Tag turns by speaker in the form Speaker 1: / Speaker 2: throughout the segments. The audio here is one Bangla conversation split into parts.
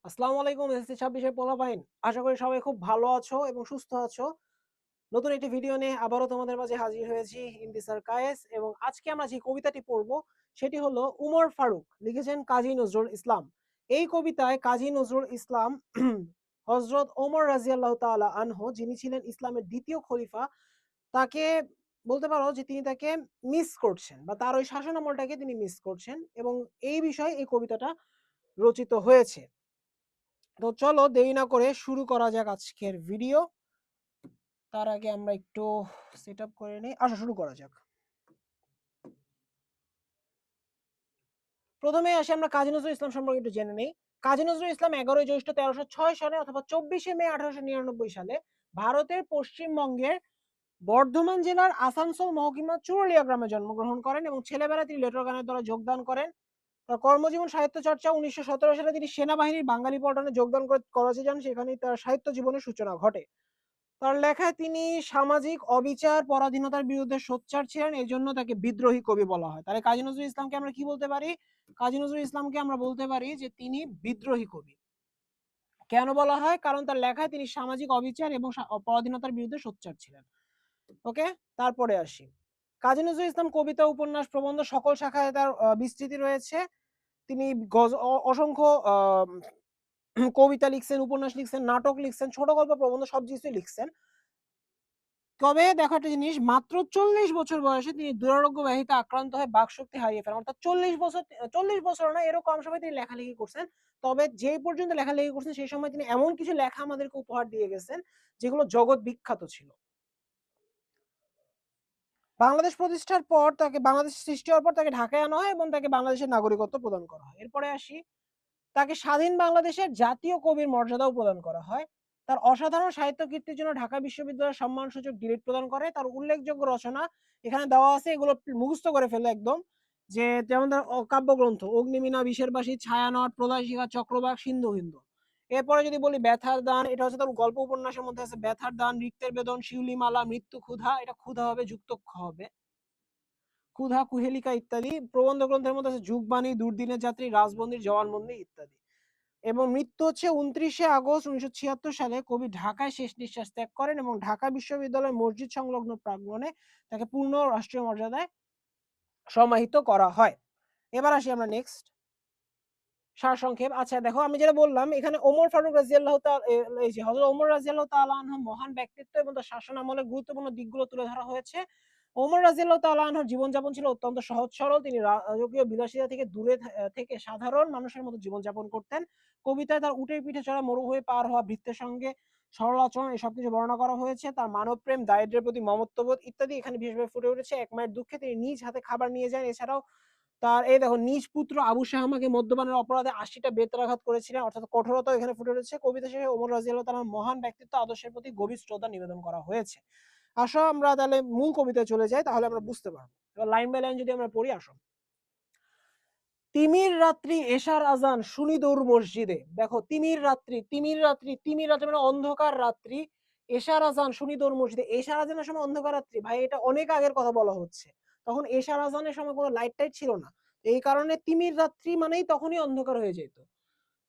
Speaker 1: আসসালামু আলাইকুম এসএসসি 26 এর পোলাপাইন। আশা করি সবাই খুব ভালো আছো এবং সুস্থ আছো। নতুন একটি ভিডিও নিয়ে আবারও তোমাদের মাঝে হাজির হয়েছি ইন্তিসার কায়েস এবং আজকে আমরা যে কবিতাটি পড়ব সেটি হলো উমর ফারুক লিখেছেন কাজী নজরুল ইসলাম। এই কবিতায় কাজী নজরুল ইসলাম হযরত ওমর রাদিয়াল্লাহু তাআলা আনহু যিনি ছিলেন ইসলামের দ্বিতীয় খলিফা তাকে বলতে পারো যে তিনি তাকে মিস করছেন বা তার ওই শাসনামলটাকে তিনি মিস করছেন এবং এই বিষয়ে এই কবিতাটা রচিত হয়েছে। তো চলো দেরি না করে শুরু করা যাক আজকের ভিডিও। তার আগে আমরা একটু সেট আপ করে নিই। আচ্ছা, শুরু করা যাক। প্রথমে আসি আমরা কাজী নজরুল ইসলাম সম্পর্কে একটু জেনে নেই। কাজী নজরুল ইসলাম 11ই জ্যৈষ্ঠ 1306 সালে অথবা 24শে মে 1899 সালে ভারতের পশ্চিমবঙ্গের বর্ধমান জেলার আসানসোল মহকুমা চুরুলিয়া গ্রামে জন্মগ্রহণ করেন এবং ছেলেবেলায় তিনি লেটার গানের দ্বারা যোগদান করেন। তার কর্মজীবন সাহিত্য চর্চা 1917 সালে তিনি সেনাবাহিনীর বাঙালি পল্টনে যোগদান করে করাচি যান, সেখানেই তার সাহিত্য জীবনের সূচনা ঘটে। তার লেখায় তিনি সামাজিক অবিচার পরাধীনতার বিরুদ্ধে সোচ্চার ছিলেন, এই জন্য তাকে বিদ্রোহী কবি বলা হয়। তাহলে কাজী নজরুল ইসলামকে আমরা কি বলতে পারি? কাজী নজরুল ইসলামকে আমরা বলতে পারি যে তিনি বিদ্রোহী কবি। কেন বলা হয়? কারণ তার লেখায় তিনি সামাজিক অবিচার এবং পরাধীনতার বিরুদ্ধে সোচ্চার ছিলেন। ওকে, তারপরে আসি। কাজী নজরুল ইসলাম কবিতা, উপন্যাস, প্রবন্ধ সকল শাখায় তার বিস্তৃতি রয়েছে। তিনি অসংখ্য কবিতা লিখছেন, উপন্যাস লিখছেন, নাটক লিখছেন, ছোট গল্প, প্রবন্ধ সব কিছুই লিখছেন। তবে দেখো একটা জিনিস, মাত্র 40 বছর বয়সে তিনি দুরারোগ্য ব্যাধিতে আক্রান্ত হয়ে বাকশক্তি হারিয়ে ফেলেন। অর্থাৎ 40 বছর না, এরও কম সময় তিনি লেখালেখি করছেন। তবে যেই পর্যন্ত লেখালেখি করছেন সেই সময় তিনি এমন কিছু লেখা আমাদেরকে উপহার দিয়ে গেছেন যেগুলো জগৎ বিখ্যাত ছিল। বাংলাদেশ প্রতিষ্ঠার পর তাকে, বাংলাদেশ সৃষ্টি হওয়ার পর তাকে ঢাকায় আনা হয় এবং তাকে বাংলাদেশের নাগরিকত্ব প্রদান করা হয়। এরপরে আসি, তাকে স্বাধীন বাংলাদেশের জাতীয় কবির মর্যাদাও প্রদান করা হয়। তার অসাধারণ সাহিত্য কীর্তির জন্য ঢাকা বিশ্ববিদ্যালয় সম্মানসূচক ডিলিট প্রদান করে। তার উল্লেখযোগ্য রচনা এখানে দেওয়া আছে, এগুলো মুখস্থ করে ফেলে একদম। যে যেমন তার কাব্যগ্রন্থ অগ্নিমীনা, বিষের বাসী, ছায়ানট, প্রলয়শিখা, চক্রবাক, সিন্ধু হিন্দু। এরপরে যদি বলি ব্যথার দান, এটা হচ্ছে তার গল্প উপন্যাসের মধ্যে আছে। ব্যথার দান, রিক্তের বেদন, শিউলিমালা, মৃত্যু ক্ষুধা, এটা ক্ষুধা হবে, যুক্ত খ হবে, ক্ষুধা, কুহেলিকা ইত্যাদি। প্রবন্ধ গ্রন্থের মধ্যে আছে যুগবাণী, দুর্দিনের যাত্রী, রাজবন্দির, জবানবন্দি ইত্যাদি। এবং মৃত্যু হচ্ছে 29শে আগস্ট 1976 সালে। কবি ঢাকায় শেষ নিঃশ্বাস ত্যাগ করেন এবং ঢাকা বিশ্ববিদ্যালয় মসজিদ সংলগ্ন প্রাঙ্গণে তাকে পূর্ণ রাষ্ট্রীয় মর্যাদায় সমাহিত করা হয়। এবার আসি আমরা নেক্সট সারসংক্ষেপ। আচ্ছা দেখো, আমি যেটা বললাম এখানে ওমর ফারুক রাদিয়াল্লাহু তাআলা, এই যে হযরত ওমর রাদিয়াল্লাহু তাআলা আনহু মহান ব্যক্তিত্ব এবং তার শাসন আমলের গুরুত্বপূর্ণ দিকগুলো তুলে ধরা হয়েছে। ওমর রাদিয়াল্লাহু তাআলা আনহুর জীবনযাপন ছিল অত্যন্ত সহজ সরল। তিনি রাজকীয় বিলাসিতা থেকে দূরে থেকে সাধারণ মানুষের মতো জীবনযাপন করতেন। কবিতায় তার উটের পিঠে চড়া, মরুভূমি পার হওয়া, ভৃত্যের সঙ্গে সরল আচরণ, এই সবকিছু বর্ণনা করা হয়েছে। তার মানবপ্রেম, দারিদ্র্যের প্রতি মমত্ববোধ ইত্যাদি এখানে বিশেষভাবে ফুটে উঠেছে। এক মায়ের দুঃখে তিনি নিজ হাতে খাবার নিয়ে যান। এছাড়াও তার এই দেখো, নিজ পুত্র আবু শাহমাকে মদ্যপানের অপরাধে 80টা বেত্রাঘাত করেছিলেন, অর্থাৎ কঠোরতা এখানে ফুটে উঠেছে। কবিতা শেষে ওমর রাদিয়াল্লাহু তাআলার মহান ব্যক্তিত্ব আদর্শের প্রতি গভীর শ্রদ্ধা নিবেদন করা হয়েছে। আসো আমরা তাহলে মূল কবিতায় চলে যাই, তাহলে আমরা বুঝতে পারবো। এবার লাইন বাই লাইন যদি আমরা পড়ি, আসো। তিমির রাত্রি এশার আজান শুনি দৌড় মসজিদে। দেখো, তিমির রাত্রি, তিমির রাত্রি, তিমির রাত্রি মানে অন্ধকার রাত্রি। এশার আজান শুনি দৌড় মসজিদে, এশার আজানের সময় অন্ধকার রাত্রি, ভাই এটা অনেক আগের কথা বলা হচ্ছে। তখন এশার আজানের সময় কোনো লাইট টাইট ছিল না। এই কারণে তিমির রাত্রি মানেই তখনই অন্ধকার হয়ে যেত।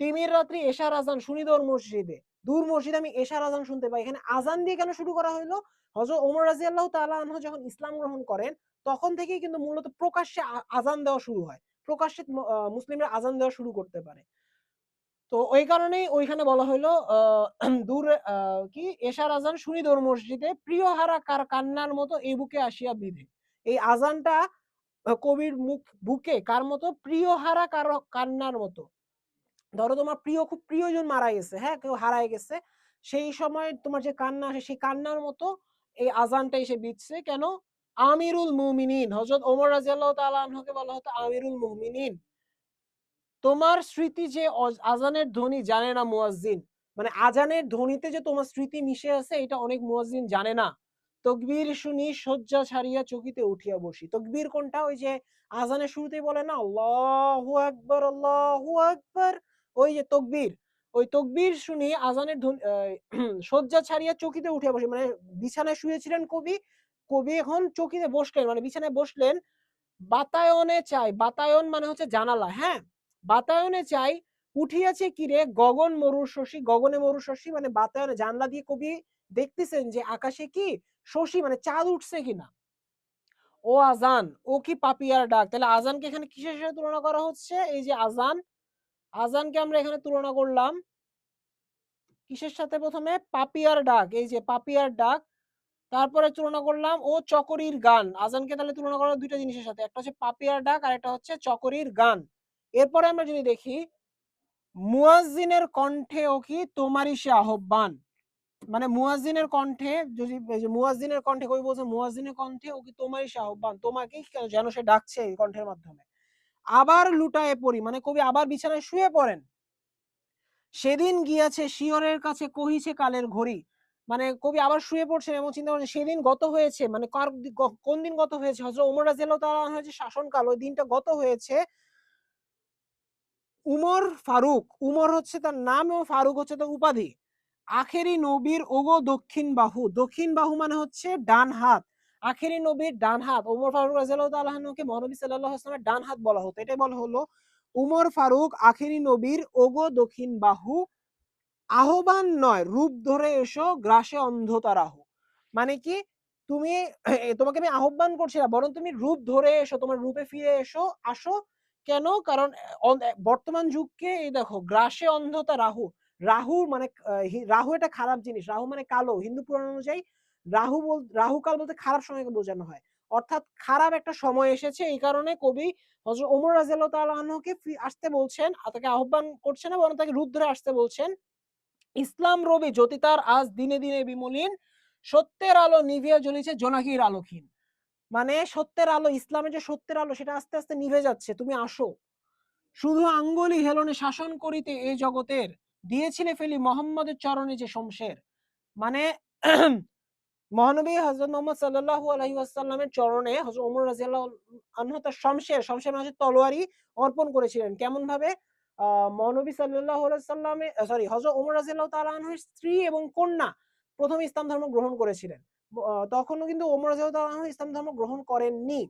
Speaker 1: তিমির রাত্রি এশার আজান শুনি দৌড় মসজিদে, দূর মসজিদে আমি এশার আজান শুনতে পাই। এখানে আজান দিয়ে কেন শুরু করা হলো? হযরত ওমর রাদিয়াল্লাহু তাআলা আনহু যখন ইসলাম গ্রহণ করেন তখন থেকেই কিন্তু মূলত প্রকাশ্যে আজান দেওয়া শুরু হয়। প্রকাশ্যে মুসলিমরা আজান দেওয়া শুরু করতে পারে। তো ওই কারণেই ওইখানে বলা হইলো দূর কি এশার আজান শুনি দৌড় মসজিদে, প্রিয় হারা কার কান্নার মতো এই বুকে আসিয়া বিধে। এই আজানটা কবির বুকে কার মতো? প্রিয় হারা কার কান্নার মতো। ধরো তোমার প্রিয়, খুব প্রিয়জন মারা গেছে, হ্যাঁ, কেউ হারায় গেছে, সেই সময় তোমার যে কান্না আসে সেই কান্নার মতো এই আজানটা এসে বিধছে। কেন? আমিরুল মুমিনিন হযরত ওমর রাদিয়াল্লাহু তাআলা আনহুকে বলা হতো আমিরুল মুমিনিন। তোমার স্মৃতি যে আজানের ধ্বনি জানে না মুয়াজ্জিন, মানে আজানের ধ্বনিতে যে তোমার স্মৃতি মিশে আছে এটা অনেক মুয়াজ্জিন জানে না। তকবীর শুনি শয্যা ছাড়িয়া চকিতে উঠিয়া বসি। তকবীর কোনটা? ওই যে আজানের শুরুতেই বলে না আল্লাহু আকবার, আল্লাহু আকবার, ওই যে তকবীর, ওই তকবীর শুনি আজানের শয্যা ছাড়িয়া চকিতে উঠিয়া বসি, মানে বিছানায় শুয়েছিলেন কবি, কবি এখন চকিতে বসলেন মানে বিছানায় বসলেন। বাতায়নে চাই, বাতায়ন মানে হচ্ছে জানালা, হ্যাঁ, বাতায়নে চাই উঠিয়াছে কিরে গগন মরুর শশী, গগনে মরুর শশী মানে বাতায়নে জানলা দিয়ে কবি দেখতেছেন যে আকাশে কি শশী মানে চাঁদ উঠছে কিনা। ও আজান, ও কি পাপিয়ার ডাক। তাহলে আজানকে এখানে কিসের সাথে তুলনা করা হচ্ছে? এই যে আজান, আজানকে আমরা এখানে তুলনা করলাম কিসের সাথে? প্রথমে পাপিয়ার ডাক, এই যে পাপিয়ার ডাক। তারপরে তুলনা করলাম ও চকরির গান। আজানকে তাহলে তুলনা করা দুইটা জিনিসের সাথে, একটা হচ্ছে পাপিয়ার ডাক আর একটা হচ্ছে চকরির গান। এরপরে আমরা যদি দেখি মুয়াজ্জিনের কণ্ঠে ও কি তোমারই সে আহ্বান, মানে মুয়াজ্জিনের কণ্ঠে, যদি এই যে মুয়াজ্জিনের কণ্ঠে কবি বলছে মুয়াজ্জিনের কণ্ঠে ও কি তোমারই সে আহ্বান, তোমাকেই যেন সে ডাকছে এই কণ্ঠের মাধ্যমে। আবার লুটায়ে পড়ি মানে কবি আবার বিছানায় শুয়ে পড়েন। সেদিন গিয়াছে শিয়রের কাছে কহিছে কালের ঘড়ি, মানে কবি আবার শুয়ে পড়ছেন এবং চিন্তা করছেন সেদিন গত হয়েছে, মানে কোন দিন গত হয়েছে? হযরত ওমর রাদিয়াল্লাহু তাআলা আনহু যে শাসনকাল, ওই দিনটা গত হয়েছে উমর ফারুক, উমর হচ্ছে তার নাম এবং ফারুক হচ্ছে তার উপাধি। আখেরি নবীর ওগো দক্ষিণ বাহু, দক্ষিণ বাহু মানে হচ্ছে ডান হাত। আখেরি নবীর ডান হাত ওমর ফারুক রাদিয়াল্লাহু তাআলা আনহুকে মহানবী সাল্লাল্লাহু আলাইহি ওয়াসাল্লামের ডান হাত বলা হতো। এটাই বলা হলো উমর ফারুক আখেরি নবীর ওগো দক্ষিণ বাহু, আহ্বান নয় রূপ ধরে এসো গ্রাসে অন্ধতা রাহু। মানে কি তুমি তোমাকে আমি আহ্বান করছি না, বরং তুমি রূপ ধরে এসো, তোমার রূপে ফিরে এসো, আসো। কেন? কারণ বর্তমান যুগকে এই দেখো গ্রাসে অন্ধতা রাহু, রাহু মানে রাহু এটা খারাপ জিনিস, রাহু মানে কালো। হিন্দু পুরাণ অনুযায়ী রাহু কাল বলতে খারাপ সময়কে বোঝানো হয়, অর্থাৎ খারাপ একটা সময় এসেছে। এই কারণে কবি হযরত ওমর রাদিয়াল্লাহু তাআলা আনহুকে আসতে বলছেন, তাকে আহ্বান করছেন না, বরং তাকে রূপ ধরে আসতে বলছেন। ইসলাম রবি জ্যোতি তার আজ দিনে দিনে বিমলিন, সত্যের আলো নিভিয়া জ্বলিছে জোনাকির আলোকহীন। মানে সত্যের আলো, ইসলামের যে সত্যের আলো সেটা আস্তে আস্তে নিভে যাচ্ছে, তুমি আসো। শুধু আঙ্গুলি হেলনে শাসন করিতে এই জগতের, দিয়েছিলে ফেলি মোহাম্মদের চরণে যে শমশের। মানে মহানবী হযরত মুহাম্মদ সাল্লাল্লাহু আলাইহি ওয়াসাল্লামের চরণে হযরত ওমর রাদিয়াল্লাহু আনহু তার শমশের, শমশের মানে হচ্ছে তলোয়ারি অর্পণ করেছিলেন। কেমন ভাবে? মহানবী সাল্লাল্লাহু আলাইহি ওয়াসাল্লামে হযরত ওমর রাদিয়াল্লাহু তাআলা আনহুর স্ত্রী এবং কন্যা প্রথম ইসলাম ধর্ম গ্রহণ করেছিলেন। তখনও কিন্তু ওমর রাদিয়াল্লাহু তাআলা আনহু ইসলাম ধর্ম গ্রহণ করেননি।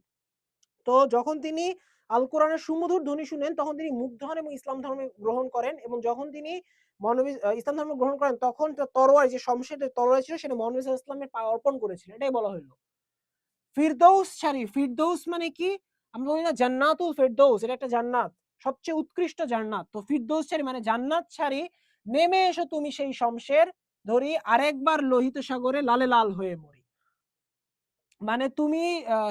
Speaker 1: তো যখন তিনি আল কোরআনের সুমধুর ধ্বনি শুনেন তখন তিনি মুগ্ধ হন এবং ইসলাম ধর্ম গ্রহণ করেন। এবং যখন তিনি মহানবী ইসলাম ধর্ম গ্রহণ করেন তখন তার তরোয়ার, যে শমশের তরোয়ার ছিল সেটা মহানবী সাল্লাল্লাহু আলাইহি ওয়াসাল্লামের পায়ে অর্পণ করেছিলেন। এটাই বলা হইল। ফিরদৌস ছাড়ি, ফিরদৌস মানে কি? আমরা বলি না জান্নাতুল ফিরদৌস, এটা একটা জান্নাত, সবচেয়ে উৎকৃষ্ট জান্নাত। তো ফিরদৌস ছাড়ি মানে জান্নাত ছাড়ি, নেমে এসো তুমি সেই শমশের ধরি, আরেকবার লোহিত সাগরে লালে লাল হয়ে মরি। মানে তুমি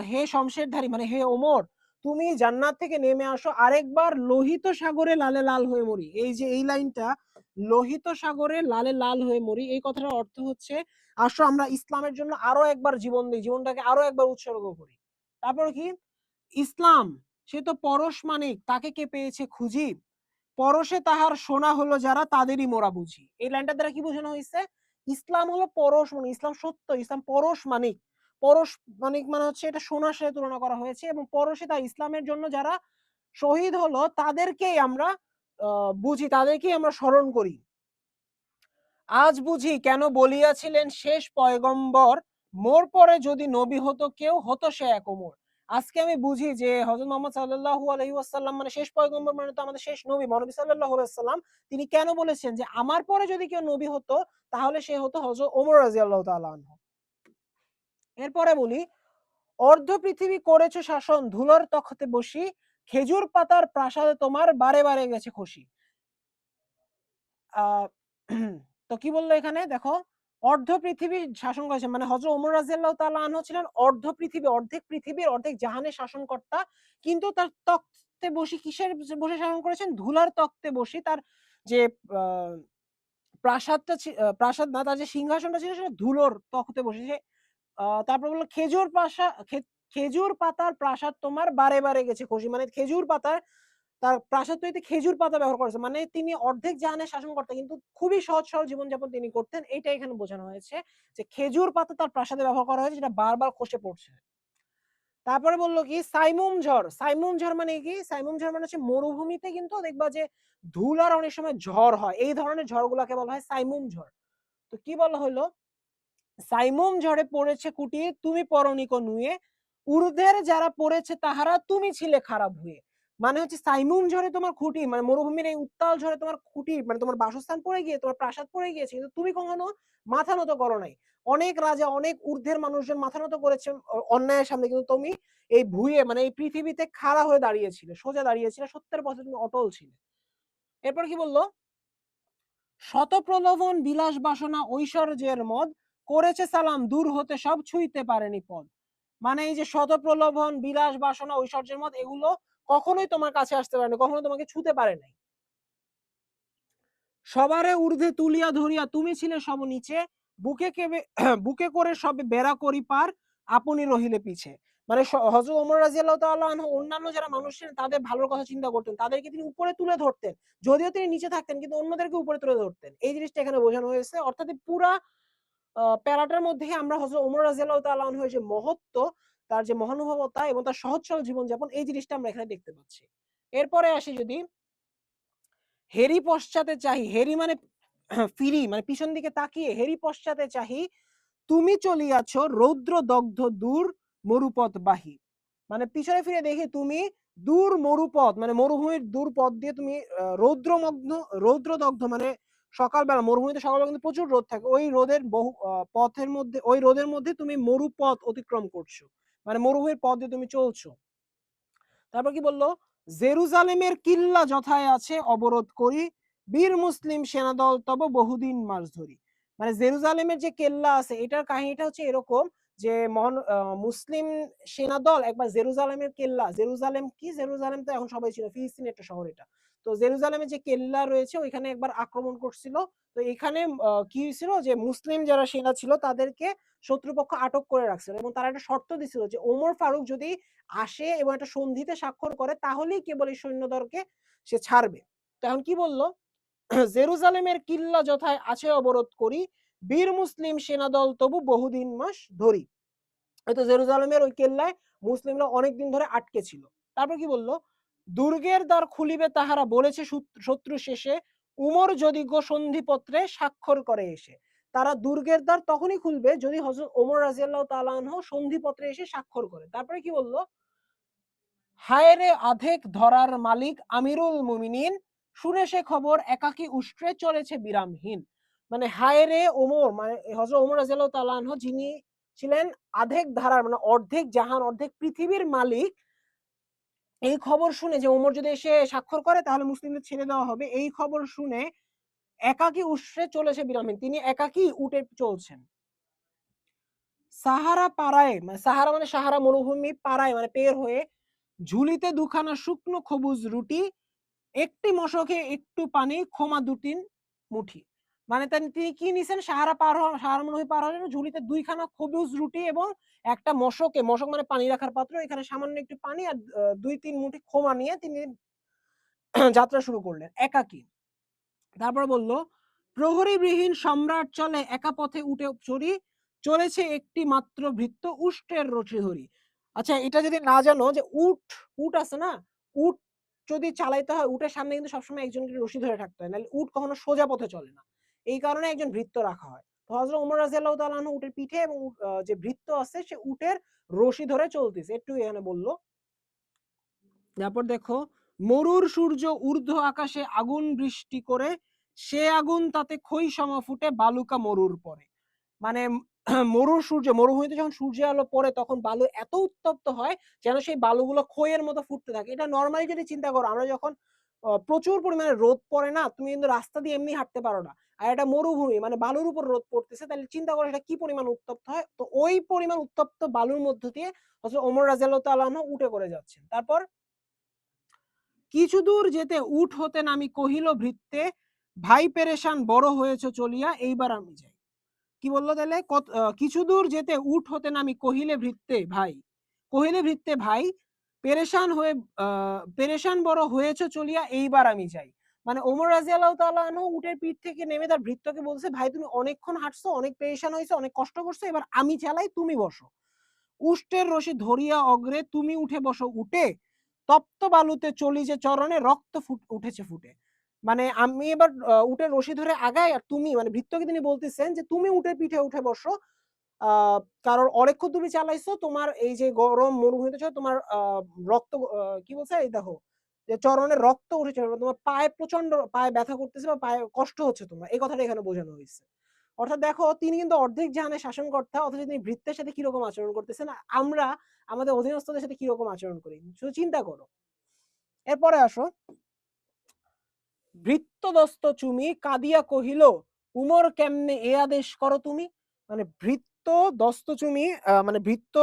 Speaker 1: হে শমশেরধারী মানে হে ওমর, তুমি জান্নাত থেকে নেমে আসো, আরেকবার লোহিত সাগরে লালে লাল হয়ে মরি। এই যে এই লাইনটা, লোহিত সাগরে লালে লাল হয়ে মরি, এই কথাটার অর্থ হচ্ছে আসো আমরা ইসলামের জন্য আরো একবার জীবন দিই, জীবনটাকে আরো একবার উৎসর্গ করি। তারপর কি? ইসলাম সে তো পরশ মানিক, তাকে কে পেয়েছে খুঁজি, পরশে তাহার সোনা হলো যারা তাদেরই মোরা বুঝি। এই লাইনটা দ্বারা কি বোঝানো হয়েছে? ইসলাম হলো পরশ মানিক, ইসলাম সত্য, ইসলাম পরশ মানিক। পরশ মানিক মানে হচ্ছে এটা সোনার সাথে তুলনা করা হয়েছে, এবং পরশে তা ইসলামের জন্য যারা শহীদ হলো তাদেরকেই আমরা বুঝি, তাদেরকেই আমরা স্মরণ করি। আজ বুঝি কেন বলিয়াছিলেন শেষ পয়গম্বর, মোর পরে যদি নবী হতো কেউ হতো সে এক ওমর। আজকে আমি বুঝি যে হযরত মুহাম্মদ সাল্লাল্লাহু আলাইহি ওয়াসাল্লাম মানে শেষ পয়গম্বর, মানে তো আমাদের শেষ নবী মহানবী সাল্লাল্লাহু আলাইহি ওয়াসাল্লাম। তিনি কেন বলেছেন যে আমার পরে যদি কেউ নবী হতো তাহলে সে হতো হযরত ওমর রাদিয়াল্লাহু তাআলা আনহু। এরপরে বলি, অর্ধ পৃথিবী করেছো শাসন ধুলোর তখতে বসি, খেজুর পাতার প্রাসাদে তোমার বারে বারে গেছে খুশি। আহ তো কি বললো এখানে দেখো, অর্ধ পৃথিবী শাসন করেছেন মানে হযরত ওমর রাদিয়াল্লাহু তাআলা আনহু ছিলেন অর্ধ পৃথিবী, অর্ধেক পৃথিবীর অর্ধেক জাহানের শাসনকর্তা। কিন্তু তার তখ্তে বসে কিসের বসে শাসন করেছেন? ধুলার তখ্তে বসে। তার যে প্রাসাদটা প্রাসাদ না, তার যে সিংহাসনটা ছিল সেটা ধুলোর তখ্তে বসে। তারপর বললো খেজুর পাতার প্রাসাদ তোমার বারে বারে গেছে খুশি, মানে খেজুর পাতার, তার প্রাসাদ তৈরিতে খেজুর পাতা ব্যবহার করেছে, মানে তিনি অর্ধেক জাহানের শাসনকর্তা কিন্তু খুবই সহজ সরল জীবনযাপন তিনি করতেন। এইটা এখানে বোঝানো হয়েছে যে খেজুর পাতা তার প্রাসাদে ব্যবহার করা হয়েছে, যেটা বারবার খসে পড়ছে। তারপরে বললো কি সাইমুম ঝড়, সাইমুম ঝড় মানে কি? সাইমুম ঝড় মানে হচ্ছে মরুভূমিতে কিন্তু দেখবা যে ধুলার অনেক সময় ঝড় হয়, এই ধরনের ঝড়গুলোকে বলা হয় সাইমুম ঝড়। তো কি বলা হলো, সাইমুম ঝড়ে পড়েছে কুটিয়ে তুমি পরনিক নুয়ে, ঊর্ধ্বের যারা পড়েছে তাহারা তুমি ছিলে খারাপ হয়ে। মানে হচ্ছে সাইমুম ঝড়ে তোমার খুঁটি, মানে মরুভূমির এই উত্তাল ঝড়ে তোমার খুঁটি, মানে তোমার বাসস্থান পড়ে গিয়ে, তোমার প্রাসাদ পড়ে গিয়েছে, কিন্তু তুমি কখনো মাথা নত করো নাই। অনেক রাজা, অনেক ঊর্ধ্বের মানুষজন মাথা নত করেছে অন্যায়ের সামনে, কিন্তু তুমি এই ভুঁইয়ে, মানে এই পৃথিবীতে খাড়া হয়ে দাঁড়িয়েছিলে, সোজা দাঁড়িয়েছিলে, সত্যের পথে তুমি অটল ছিলে। এরপর কি বললো? শত প্রলোভন বিলাস বাসনা ঐশ্বর্যের মদ, করেছে সালাম দূর হতে সব ছুঁইতে পারেনি পদ। মানে এই যে শত প্রলোভন বিলাস বাসনা ঐশ্বর্যের মদ, এগুলো কখনোই তোমার কাছে আসতে পারেনি, কখনো তোমাকে ছুঁতে পারে নাই। সবারে ঊর্ধ্বে তুলিয়া ধরিয়া তুমি ছিলে সব নিচে, বুকে কেবে বুকে করে সবে বেড়া করি পার, আপনি রহিলে পিছে। মানে হযরত ওমর রাদিয়াল্লাহু তাআলা আনহু অন্যান্য যারা মানুষ ছিলেন তাদের ভালোর কথা চিন্তা করতেন, তাদেরকে তিনি উপরে তুলে ধরতেন, যদিও তিনি নিচে থাকতেন কিন্তু অন্যদেরকে উপরে তুলে ধরতেন। এই জিনিসটা এখানে বোঝানো হয়েছে। অর্থাৎ পুরা প্যারাটার মধ্যে আমরা হযরত ওমর রাদিয়াল্লাহু তাআলা আনহুর যে মহত্ব, তার যে মহানুভবতা এবং তার সহজ সরল জীবনযাপন, এই জিনিসটা আমরা এখানে দেখতে পাচ্ছি। এরপরে আসি যদি হেরি পশ্চাতে চাহি, হেরি মানে ফিরি, মানে পিছন দিকে তাকিয়ে হেরি পশ্চাতে চাহি, তুমি চলিয়াছ রৌদ্র দগ্ধ দূর মরুপথ বাহি। মানে পিছনে ফিরে দেখি তুমি দূর মরুপথ, মানে মরুভূমির দূর পথ দিয়ে তুমি রৌদ্রমগ্ন, রৌদ্রদগ্ধ মানে সকালবেলা মরুভূমিতে সকালবেলা কিন্তু প্রচুর রোদ থাকে, ওই রোদের বহু পথের মধ্যে, ওই রোদের মধ্যে তুমি মরুপথ অতিক্রম করছো, মানে মরুভূমির পথ দিয়ে তুমি চলছো। তারপর কি বললো? জেরুজালেমের কিল্লা যথায় আছে অবরোধ করি, বীর মুসলিম সেনাদল তব বহুদিন মাস ধরি। মানে জেরুজালেমের যে কেল্লা আছে, এটার কাহিনীটা হচ্ছে এরকম যে মুসলিম সেনাদল একবার জেরুজালেমের কেল্লা, জেরুজালেম কি, জেরুজালেম তো এখন সবাই ছিল, ফিলিস্তিনের একটা শহর এটা। তো জেরুজালেমের যে কেল্লা রয়েছে ওইখানে একবার আক্রমণ করছিল। তো এখানে কি হয়েছিল যে মুসলিম যারা সেনা ছিল তাদেরকে শত্রুপক্ষ আটক করে রাখছিল এবং তারা একটা শর্ত দিছিল যে ওমর ফারুক যদি আসে এবং একটা সন্ধিতে স্বাক্ষর করে তাহলেই কেবল এই সৈন্যদলকে সে ছাড়বে। তখন কি বললো? জেরুজালেমের কিল্লা যথায় আছে অবরোধ করি, বীর মুসলিম সেনাদল তবু বহুদিন মাস ধরি। হয়তো জেরুজালেমের ওই কেল্লায় মুসলিমরা অনেকদিন ধরে আটকে ছিল। তারপর কি বললো? দুর্গের দ্বার খুলিবে তাহারা বলেছে শত্রু শেষে, উমর যদি গো সন্ধিপত্রে স্বাক্ষর করে এসে। তারা দুর্গের দ্বার তখনই খুলবে যদি হযরত ওমর রাদিয়াল্লাহু তাআলা আনহু সন্ধিপত্রে এসে স্বাক্ষর করে। তারপরে কি বললো? হায় রে আধেক ধরার মালিক আমিরুল মুমিনিন, শুনে সে খবর একাকী উষ্ট্রে চলেছে বিরামহীন। মানে হায় রে ওমর, মানে হযরত ওমর রাদিয়াল্লাহু তাআলা আনহু যিনি ছিলেন আধেক ধারার, মানে অর্ধেক জাহান, অর্ধেক পৃথিবীর মালিক, এই খবর শুনে যে ওমর যদি এসে স্বাক্ষর করে তাহলে মুসলিমদের ছেড়ে দেওয়া হবে, এই খবর শুনে একাকী উষ্ট্রে চলেছে বিরামহীন, তিনি একাকী উটে চলছেন। সাহারা পাড়ায়, মানে সাহারা মানে সাহারা মরুভূমি, পাড়ায় মানে পের হয়ে, ঝুলিতে দুখানা শুকনো খবুজ রুটি, একটি মশকে একটু পানি, ক্ষমা দুটি মুঠি। মানে তিনি কি নিছেন? সাহারা পার হওয়া, সাহারা মরুভূমি পার হওয়ার জন্য ঝুলিতে দুইখানা খবুজ রুটি এবং একটা মশকে, মশক মানে পানি রাখার পাত্র, এখানে সামান্য একটু পানি আর ২-৩ মুঠি ক্ষমা নিয়ে তিনি যাত্রা শুরু করলেন একাকী। তারপর বলল, প্রহরীবিহীন সম্রাট চলে একা পথে উঠে চড়ি, চলেছে একটি মাত্র ভৃত্য উষ্টের রশি ধরি। আচ্ছা, এটা যদি না জানো যে উট, উট আছে না, উট যদি চালাইতে হয় উটের সামনে কিন্তু সবসময় একজনকে রশি ধরে থাকতে হয়, নাহলে উট কখনো সোজা পথে চলে না। এই কারণে একজন ভৃত্য রাখা হয়। তো হযরত ওমর রাদিয়াল্লাহু তাআলা আনহু উটের পিঠে এবং যে ভৃত্য আছে সে উটের রশি ধরে চলতেছে, একটু এখানে বললো। তারপর দেখো, মরুর সূর্য ঊর্ধ্ব আকাশে আগুন বৃষ্টি করে, সে আগুন তাতে খই সম ফুটে বালুকা মরুর পরে। মানে মরুর সূর্য, মরুভূমিতে যখন সূর্যের আলো পড়ে তখন বালু এত উত্তপ্ত হয় যেন সেই বালুগুলো খইয়ের মতো ফুটতে থাকে। এটা নরমালি যদি চিন্তা করো, আমরা যখন প্রচুর পরিমাণে রোদ পড়ে না, তুমি কিন্তু রাস্তা দিয়ে এমনি হাঁটতে পারো না, আর এটা মরুভূমি মানে বালুর উপর রোদ পড়তেছে, তাহলে চিন্তা করো এটা কি পরিমাণ উত্তপ্ত হয়। তো ওই পরিমাণ উত্তপ্ত বালুর মধ্য দিয়ে হযরত ওমর রাদিয়াল্লাহু তাআলা আনহু উঠে করে যাচ্ছেন। তারপর কিছু দূর যেতে উঠ হতেন আমি কহিল ভৃত্যে, ভাই পেরেশান বড় হয়েছ চলিয়া এইবার আমি যাই। কি বললো তাহলে? কিছু দূর যেতে উঠ হতেন আমি কহিলে ভৃত্যে ভাই, কহিলে ভৃত্যে ভাই, পেরেশান হয়ে পেরেশান বড় হয়েছ চলিয়া এইবার আমি যাই। মানে ওমর রাদিয়াল্লাহু তাআলা আনহু উটের পিঠ থেকে নেমে তার ভৃত্যকে বলছে, ভাই তুমি অনেকক্ষণ হাঁটছো, অনেক পেরেশান হয়েছে, অনেক কষ্ট করছো, এবার আমি চালাই, তুমি বসো। উষ্টের রশি ধরিয়া অগ্রে তুমি উঠে বসো উটে, তপ্ত বালুতে চলি যে চরণে রক্ত উঠেছে ফুটে। মানে আমি এবার উটের রশি ধরে আগাই, আর তুমি, মানে ভৃত্যকে তিনি বলতেছেন যে তুমি উটের পিঠে উঠে বসো, কারণ অনেকক্ষণ তুমি চালাইছো, তোমার এই যে গরম মরুভূমিতে ছিল, তোমার রক্ত কি বলছে, এই দেখো যে চরণে রক্ত উঠেছে, তোমার পায়ে প্রচন্ড পায়ে ব্যথা করতেছে বা পায়ে কষ্ট হচ্ছে তোমার, এই কথাটা এখানে বোঝানো হয়েছে। অর্থাৎ দেখো তিনি কিন্তু অর্ধেক জাহানের শাসনকর্তা, অথচ তিনি ভৃত্যের সাথে কিরকম আচরণ করতেছেন, আমরা আমাদের অধীনস্থদের সাথে কিরকম আচরণ করি, শুধু চিন্তা করো। এরপরে আসো, ভৃত্যদস্ত চুমি কাঁদিয়া কহিল উমর কেমনে এ আদেশ করো তুমি। মানে ভৃত্য দস্তচুমি, মানে ভৃত্য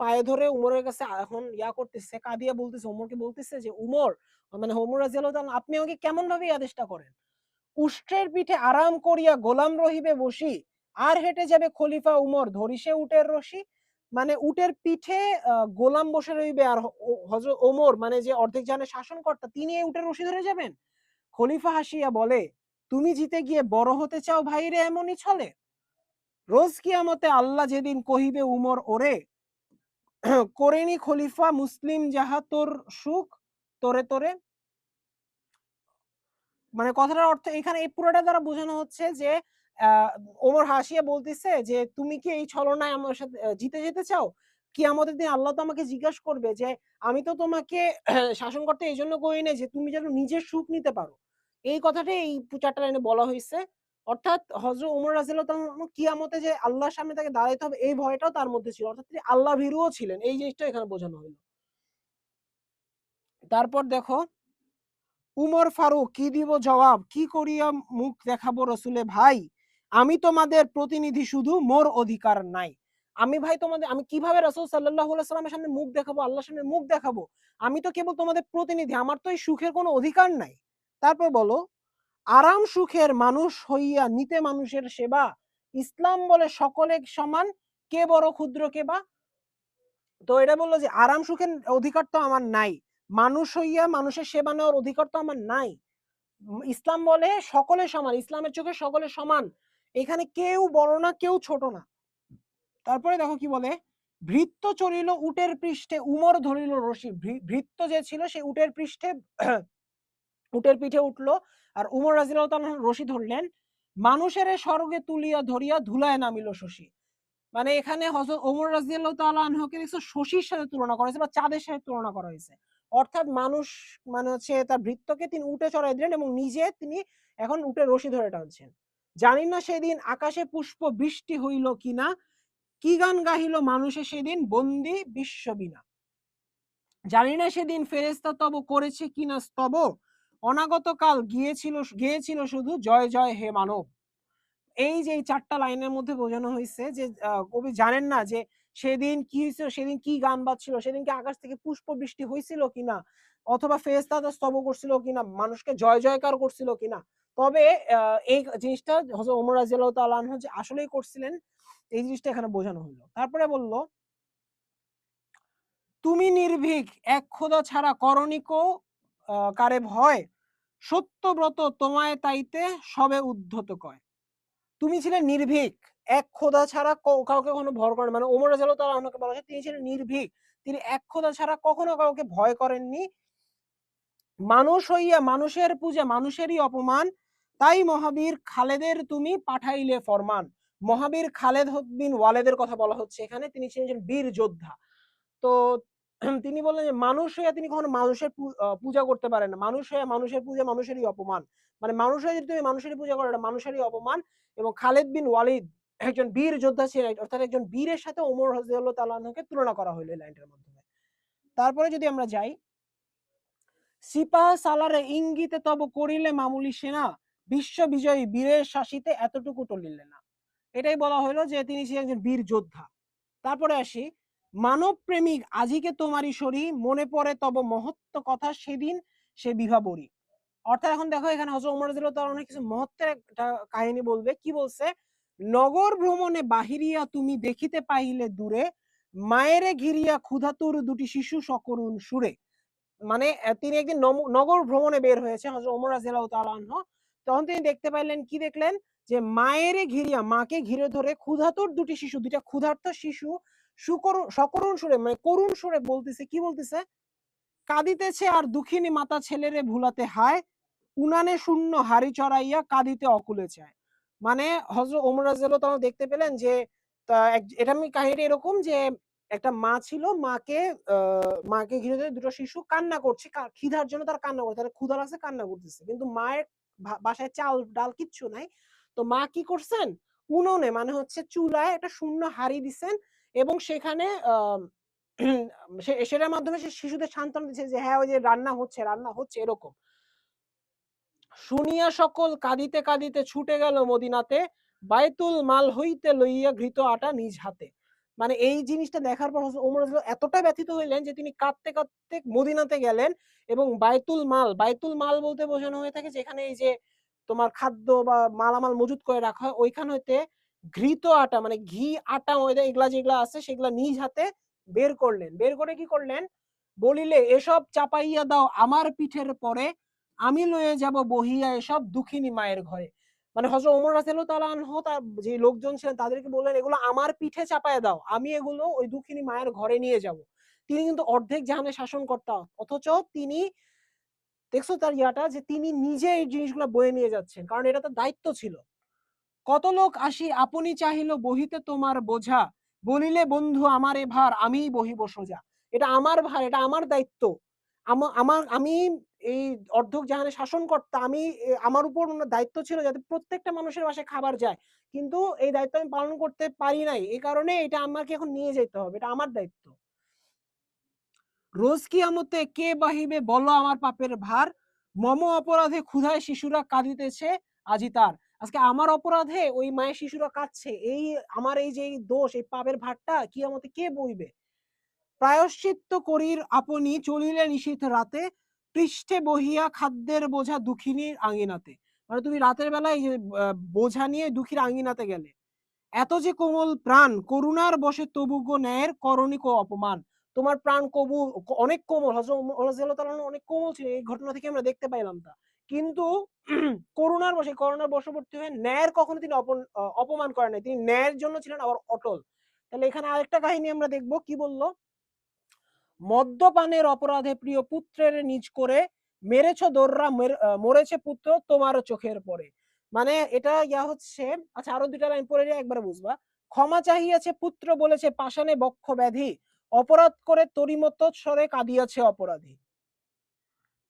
Speaker 1: পায়ে ধরে উমরের কাছে এখন ইয়া করতেছে, কাঁদিয়া বলতেছে, উমরকে বলতেছে যে উমর, মানে ওমর রাদিয়াল্লাহু তাআলা, আপনি আমাকে কেমন ভাবে এই আদেশটা করেন। উষ্ট্রের পিঠে আরাম করিয়া গোলাম রহিবে বসি, আর হেঁটে যাবে খলিফা উমর ধরিসে উটের রশি। মানে উটের পিঠে গোলাম বসে রইবে, আর হযরত ওমর মানে যে অর্ধেক জাহানের শাসনকর্তা, তিনি এই উটের রশি ধরে যাবেন। খলিফা হাসিয়া বলে, তুমি জিতে গিয়ে বড় হতে চাও ভাইরে এমনই ছলে। রোজ কিয়ামতে আল্লাহ যেদিন কহিবে উমর ওরে, করেনি খলিফা মুসলিম যাহা তোর সুখ তোরে তোরে। মানে কথাটার অর্থ এখানে এই পুরোটা দ্বারা বোঝানো হচ্ছে যে ওমর হাসিয়া বলতেছে যে তুমি কি এই ছলনায় আমার সাথে জিতে যেতে চাও? কিয়ামতের দিন আল্লাহ তো আমাকে জিজ্ঞাসা করবে যে আমি তো তোমাকে শাসন করতে এই জন্য করি নাই যে তুমি যেন নিজের সুখ নিতে পারো। এই কথাটাই এই ৪টা লাইনে বলা হয়েছে। অর্থাৎ হযরত ওমর রাদিয়াল্লাহু তাআলা আনহু কিয়ামতে যে আল্লাহর সামনে তাকে দাঁড়াইতে হবে এই ভয়টাও তার মধ্যে ছিল। অর্থাৎ তিনি আল্লাহ ভীরুও ছিলেন। এই জিনিসটা এখানে বোঝানো হলো। তারপর দেখো, উমর ফারুক কি দিব জবাব, কি করিয়া মুখ দেখাবো রসুলে ভাই, আমি তোমাদের প্রতিনিধি শুধু মোর অধিকার নাই। আমি ভাই তোমাদের, আমি কিভাবে রাসূল সাল্লাল্লাহু আলাইহি সাল্লামের সামনে মুখ দেখাবো, আল্লাহর সামনে মুখ দেখাবো, আমি তো কেবল তোমাদের প্রতিনিধি, আমার তো এই সুখের কোনো অধিকার নাই। তারপর বলো, আরাম সুখের মানুষ হইয়া নিতে মানুষের সেবা, ইসলাম বলে সকলে সমান, কে বড় ক্ষুদ্র কে বা। তো এটা বললো যে আরাম সুখের অধিকার তো আমার নাই, মানুষ হইয়া মানুষের সেবা নেওয়ার অধিকার তো আমার নাই। ইসলাম বলে সকলে সমান, ইসলামের চোখে সকলে সমান, এখানে কেউ বড় না কেউ ছোট না। তারপরে দেখো কি বলে, ভৃত্য চলিল উটের পৃষ্ঠে উমর ধরিল রশি। ভৃত্য যে ছিল সে উটের পৃষ্ঠে উটের পিঠে উঠলো, আর উমর রাদিয়াল্লাহু তাআলা রশি ধরলেন। মানুষের স্বর্গে তুলিয়া ধরিয়া ধুলায় নামিল শশী। মানে এখানে হযরত ওমর রাদিয়াল্লাহু তাআলা আনহুকে দেখছো শশীর সাথে তুলনা করা হয়েছে বা চাঁদের সাথে তুলনা করা হয়েছে। অর্থাৎ মানুষ মানে হচ্ছে তার ভৃত্যকে তিনি উটে চড়াই দিলেন এবং নিজে তিনি এখন উটের রশি ধরে টানছেন। জানি না সেদিন আকাশে পুষ্প বৃষ্টি হইল কিনা, কি গান গাহিল মানুষে সেদিন বন্দি বিশ্ব বিনা। জানি না সেদিন ফেরেশতা তব করেছে কিনা স্তব, অনাগত কাল গিয়েছিল শুধু জয় জয় হে মানব। এই যে এই ৪টা লাইনের মধ্যে বোঝানো হয়েছে যে কবি জানেন না যে সেদিন কি হয়েছিল, সেদিন কি গান বাজছিল, সেদিন কি আকাশ থেকে পুষ্প বৃষ্টি হয়েছিল কিনা, অথবা ফেরেশতারা স্তব করছিল কিনা, মানুষকে জয় জয়কার করছিল কিনা। তবে এই জিনিসটা হযরত ওমর রাদিয়াল্লাহু তাআলা আনহু যে আসলেই করছিলেন, এই জিনিসটা এখানে বোঝানো হলো। তারপরে বলল, তুমি নির্ভীক এক খোদা ছাড়া করণিক কারে ভয়, সত্যব্রত তোমায় তাইতে সবে উদ্ধত কয়। তুমি ছিলেন নির্ভীক, এক খোদা ছাড়া কাউকে কখনো ভয় করেন, মানে ওমর রাদিয়াল্লাহু তাআলা আনহুকে বলা হয় তিনি ছিলেন নির্ভীক, তিনি এক খোদা ছাড়া কখনো কাউকে ভয় করেননি। মানুষ হইয়া মানুষের পূজা মানুষেরই অপমান, তাই মহাবীর খালেদের তুমি পাঠাইলে ফরমান। মহাবীর খালেদ বিন ওয়ালেদের কথা বলা হচ্ছে এখানে, তিনি ছিলেন একজন বীর যোদ্ধা। তো তিনি বললেন যে মানুষ হইয়া তিনি কখনো মানুষের পূজা করতে পারেন না, মানুষ হইয়া মানুষের পূজা মানুষেরই অপমান। মানে মানুষ হয়ে যদি তুমি মানুষেরই পূজা করো, এটা মানুষেরই অপমান। এবং খালেদ বিন ওয়ালিদ একজন বীর যোদ্ধা ছিলেন, অর্থাৎ একজন বীরের সাথে ওমর রাদিয়াল্লাহু তাআলা আনহুকে তুলনা করা হলো এই লাইনটার মাধ্যমে। তারপরে যদি আমরা যাই, সিপাহ সালারে ইঙ্গিতে তব করিলে মামুলি সেনা, বিশ্ব বিজয়ী বীরের শাসিতে এতটুকু টলিলে না। এটাই বলা হলো যে তিনি ছিলেন একজন বীর যোদ্ধা। তারপরে আসি, মানব প্রেমিক আজিকে তোমারই শরী, মনে পড়ে তব মহত্ব কথা সেদিন সে বিভাবরী। অর্থাৎ এখন দেখো এখানে হযরত ওমর রাদিয়াল্লাহু তাআলা অনেক কিছু মহত্বের একটা কাহিনী বলবে। কি বলছে, নগর ভ্রমণে বাহিরিয়া তুমি দেখিতে পাইলে দূরে, মায়েরে ঘিরিয়া ক্ষুধাতুর দুটি শিশু সকরুণ সুরে। মানে তিনি একদিন নগর ভ্রমণে বের হয়েছে হযরত ওমর রাদিয়াল্লাহু তাআলা আনহু। তখন তিনি দেখতে পাইলেন, কি দেখলেন, যে মায়েরে ঘিরিয়া, মাকে ঘিরে ধরে ক্ষুধাতুর দুটি শিশু, দুইটা ক্ষুধার্ত শিশু সকরুণ সুরে, মানে করুণ সুরে বলতেছে, কি বলতেছে, কাঁদিতেছে আর দুঃখিনী মাতা ছেলেরে ভুলাতে হায়, উনানে শূন্য হাড়ি চড়াইয়া কাঁদিতে অকুলে চায়। মানে হযরত ওমর রাদিয়াল্লাহু তাআলা দেখতে পেলেন যে এটা আমি কাহিনী এরকম যে একটা মা ছিল, মাকে ঘিরে ধরে দুটো শিশু কান্না করছে, খিদার জন্য তারা কান্না করছে, তাদের ক্ষুধা লাগছে কান্না করতেছে, কিন্তু মায়ের বাসায় চাল ডাল কিচ্ছু নাই। তো মা কি করছেন, উনুনে মানে হচ্ছে চুলায় একটা শূন্য হাঁড়ি দিছেন এবং সেখানে সেটার মাধ্যমে সে শিশুদের সান্ত্বনা দিচ্ছে যে হ্যাঁ ওই যে রান্না হচ্ছে এরকম। শুনিয়া সকল কাঁদিতে কাঁদিতে ছুটে গেল মদিনাতে, বায়তুল মাল হইতে লইয়া ঘৃত আটা নিজ হাতে। মানে এই জিনিসটা দেখার পর হযরত ওমর রাদিয়াল্লাহু এতটা ব্যথিত হইলেন যে তিনি কাঁদতে কাঁদতে মদিনাতে গেলেন এবং বায়তুল মাল বলতে বোঝানো হয়ে থাকে যেখানে এই যে তোমার খাদ্য বা মালামাল মজুত করে রাখা হয় ওইখান হইতে ঘৃত আটা মানে ঘি আটা ময়দা এগুলা যেগুলা আছে সেগুলা নিজ হাতে বের করলেন। বের করে কি করলেন, বলিলে এসব চাপাইয়া দাও আমার পিঠের পরে, আমি লয়ে যাব বহিয়া এসব দুঃখিনী মায়ের ঘরে। মানে হযরত ওমর রাদিয়াল্লাহু তাআলা আনহু তার যে লোকজন ছিলেন তাদেরকে বললেন এগুলো আমার পিঠে চাপায়া দাও, আমি এগুলো ওই দুঃখিনী মায়ের ঘরে নিয়ে যাব। তিনি কিন্তু অর্ধেক জাহানের শাসনকর্তা, অথচ তিনি দেখছো তার ইয়াটা যে তিনি নিজে এই জিনিসগুলো বয়ে নিয়ে যাচ্ছেন, কারণ এটা তার দায়িত্ব ছিল। কত লোক আসি আপনি চাহিল বহিতে তোমার বোঝা, বলিলে বন্ধু আমার এ ভার আমিই বহিব সোজা। এটা আমার ভার, এটা আমার দায়িত্ব। আমি এই অর্ধক জাহানের শাসনকর্তা, আমার উপর দায়িত্ব ছিল যাতে প্রত্যেকটা মানুষের বাসায় খাবার যায়, কিন্তু এই দায়িত্ব আমি পালন করতে পারি নাই, এই কারণে এটা আমাকে এখন নিয়ে যেতে হবে, এটা আমার দায়িত্ব। রোজ কিয়ামতে কে বাহিবে বলো আমার পাপের ভার, মম অপরাধে ক্ষুধায় শিশুরা কাঁদিতেছে আজি তার। আজকে আমার অপরাধে ওই মায়ের শিশুরা কাঁদছে, এই আমার এই যে এই দোষ এই পাপের ভারটা কিয়ামতে কে বইবে। প্রায়শ্চিত্ত করির আপনি চলিলে নিশীথ রাতে, পৃষ্ঠে বহিয়া খাদ্যের বোঝা দুঃখিনীর আঙিনাতে। মানে তুমি রাতের বেলায় এই যে বোঝা নিয়ে দুঃখীর আঙিনাতে গেলে। এত যে কোমল প্রাণ করুণার বশে তবু গো ন্যায়ের করণিক অপমান। তোমার প্রাণ কবু অনেক কোমল, হযরত ওমর রাদিয়াল্লাহু তাআলা অনেক কোমল ছিলেন, এই ঘটনা থেকে আমরা দেখতে পাইলাম তা। কিন্তু করুণার বশবর্তী হয়ে ন্যায়ের কখনো তিনি অপমান করেন নাই, তিনি ন্যায়ের জন্য ছিলেন আবার অটল। তাহলে এখানে আরেকটা কাহিনী আমরা দেখব, কি বলল, মদ্যপানের অপরাধে প্রিয় পুত্রের নিজ করে, মেরেছ দোররা মরেছে পুত্র তোমারও চোখের পরে। মানে এটা হচ্ছে, আচ্ছা আরো দুইটা লাইন পড়ে যায় একবারে বুঝবা। ক্ষমা চাহিয়াছে পুত্র বলেছে পাষাণে বক্ষ ব্যাধি, অপরাধ করে তরিমত স্বরে কাঁদিয়াছে অপরাধী।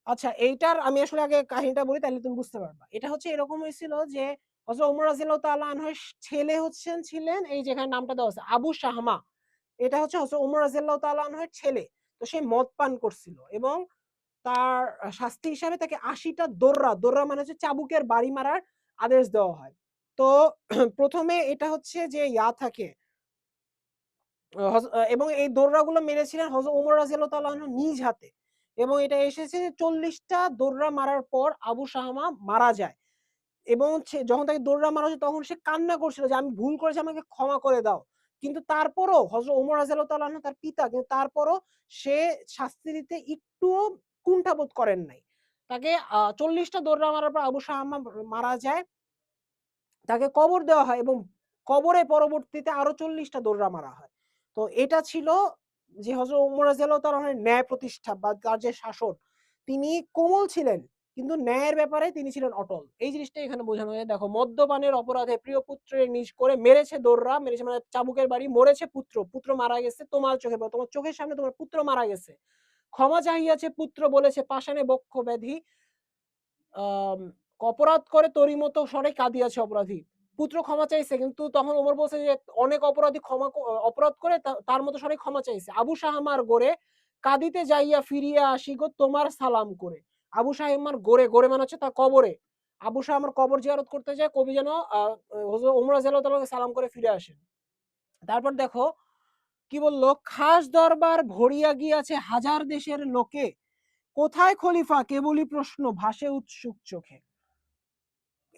Speaker 1: আচ্ছা এইটার আমি আসলে আগে কাহিনীটা বলি তাহলে তুমি বুঝতে পারবা। এটা হচ্ছে এরকম হয়েছিল যে হযরত ওমর রাদিয়াল্লাহু তাআলা আনহুর ছেলে ছিলেন এই যেখানে নামটা দেওয়া আছে আবু শাহমা। এটা হচ্ছে হযরত ওমর রাদিয়াল্লাহু তাআলা আনহুর ছেলে। তো সে মদ পান করছিল এবং তার শাস্তি হিসাবে তাকে ৮০টা দোররা মানে হচ্ছে চাবুকের বাড়ি মারার আদেশ দেওয়া হয়। তো প্রথমে এটা হচ্ছে যে থাকে এবং এই দোররাগুলো মেরেছিলেন হযরত ওমর রাদিয়াল্লাহু তাআলা আনহু নিজ হাতে। এবং এটা এসেছে যে ৪০টা দোররা মারার পর আবু শাহমা মারা যায়। এবং যখন তাকে দোররা মারা হচ্ছে তখন সে কান্না করছিল যে আমি ভুল করেছি, আমাকে ক্ষমা করে দাও। কিন্তু তারপরও হযরত ওমর রাদিয়াল্লাহু তাআলা আনহু তার পিতা, কিন্তু তারপরও সে শাস্তি দিতে একটুও কুণ্ঠাবোধ করেন নাই। তাকে ৪০টা দোররা মারার পর আবু শাহমা মারা যায়। তাকে কবর দেওয়া হয় এবং কবরে পরবর্তীতে আরো ৪০টা দোররা মারা হয়। তো এটা ছিল যে হযরত ওমর রাদিয়াল্লাহু তাআলা ন্যায় প্রতিষ্ঠা বা তার যে শাসন, তিনি কোমল ছিলেন কিন্তু ন্যায়ের ব্যাপারে তিনি ছিলেন অটল। এই জিনিসটা এখানে বোঝানো হয়। দেখো মদ্যপানের অপরাধে প্রিয় পুত্রের নিজ করে মেরেছে দোররা, মেরেছে মানে চাবুকের বাড়ি, মরেছে পুত্র মারা গেছে তোমার চোখে, তোমার চোখের সামনে তোমার পুত্র মারা গেছে। ক্ষমা চাহিয়াছে পুত্র বলেছে পাষাণে বক্ষ ব্যাধি, আম অপরাধ করে তোরই মতো স্বরে কাঁদিয়াছে অপরাধী। পুত্র ক্ষমা চাইছে কিন্তু তখন ওমর বলছে যে অনেক অপরাধী অপরাধ করে তার মতো স্বরে ক্ষমা চাইছে। আবু শাহমার গোরে কাঁদিতে যাইয়া ফিরিয়া আসি গো তোমার সালাম করে। আবু শাহমার গোরে মানে হচ্ছে তার কবরে। আবু শাহমার কবর জিয়ারত করতে যায় কবি যেন হযরত ওমর রাদিয়াল্লাহু তাআলাকে সালাম করে ফিরে আসেন। তারপর দেখো কি বলল, খাস দরবার ভরিয়া গিয়াছে হাজার দেশের লোকে, কোথায় খলিফা কেবলই প্রশ্ন ভাসে উৎসুক চোখে।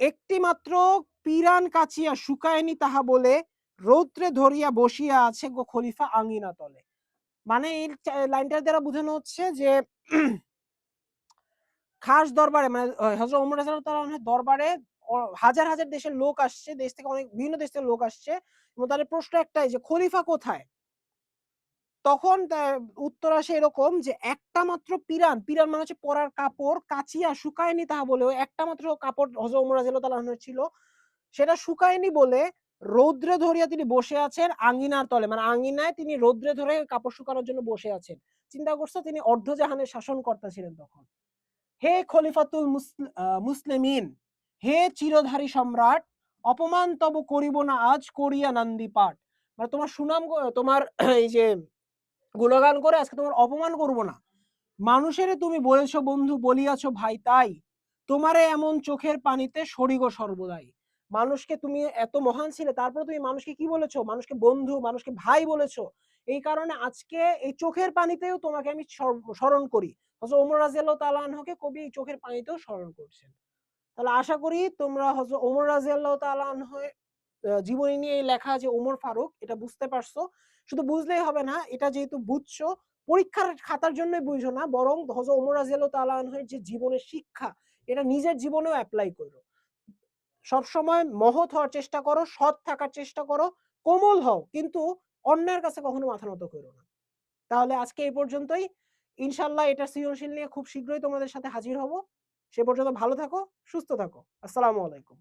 Speaker 1: একটি মাত্র পিরান কাচিয়া শুকায়নি তাহা বলে, রৌদ্রে ধরিয়া বসিয়া আছে গো খলিফা আঙিনা তলে। মানে এই লাইনটার দ্বারা বোঝানো হচ্ছে যে খাস দরবারে মানে হযরত ওমর রাদিয়াল্লাহু তাআলা আনহুর দরবারে হাজার দেশের লোক আসছে, দেশ থেকে বিভিন্ন দেশ থেকে লোক আসছে এবং তাদের প্রশ্ন একটাই যে খলিফা কোথায়? তখন উত্তর আসে এরকম যে একটা মাত্র পিরান মানে হচ্ছে পরার কাপড় কাচিয়া শুকায়নি তাহা বলে, ওই একটা মাত্র কাপড় হযরত ওমর রাদিয়াল্লাহু তাআলা আনহুর ছিল, সেটা শুকায়নি বলে রৌদ্রে ধরিয়া তিনি বসে আছেন আঙ্গিনার তলে। মানে আঙ্গিনায় তিনি রৌদ্রে ধরে কাপড় শুকানোর জন্য বসে আছেন। চিন্তা করছো তিনি অর্ধজাহানের শাসনকর্তা ছিলেন তখন। হে খলিফাতুল মুসলিমিন, হে চিরধারী সম্রাট, অপমান তব করিব না আজ করিয়া নান্দি পাঠ। মানে তোমার সুনাম তোমার এই যে গুণগান করে আজকে তোমার অপমান করব না। মানুষেরে তুমি বলেছো বন্ধু বলিয়াছ ভাই তাই, তোমারে এমন চোখের পানিতে সরিগ সর্বদাই। মানুষকে তুমি এত মহান ছিলে তারপর তুমি মানুষকে কি বলেছো? মানুষকে বন্ধু, মানুষকে ভাই বলেছো। এই কারণে আজকে এই চোখের পানিতেও তোমাকে আমি স্মরণ করি। হযরত ওমর রাদিয়াল্লাহু তাআলা আনহুকে কবি এই চোখের পানিতেও স্মরণ করছেন। তাহলে আশা করি তোমরা হযরত ওমর রাদিয়াল্লাহু তাআলা আনহুর জীবনী নিয়ে লেখা যে ওমর ফারুক এটা বুঝতে পারছো। শুধু বুঝলেই হবে না, এটা যেহেতু বুঝছো পরীক্ষার খাতার জন্যই বুঝো না, বরং হযরত ওমর রাদিয়াল্লাহু তাআলা আনহুর যে জীবনের শিক্ষা এটা নিজের জীবনেও এপ্লাই করো। সবসময় মহৎ হওয়ার চেষ্টা করো, সৎ থাকার চেষ্টা করো, কোমল হও, কিন্তু অন্যের কাছে কখনো মাথা নত করো না। তাহলে আজকে এই পর্যন্তই। ইনশাআল্লাহ এটা সৃজনশীল নিয়ে খুব শীঘ্রই তোমাদের সাথে হাজির হব। সে পর্যন্ত ভালো থাকো, সুস্থ থাকো। আসসালামু আলাইকুম।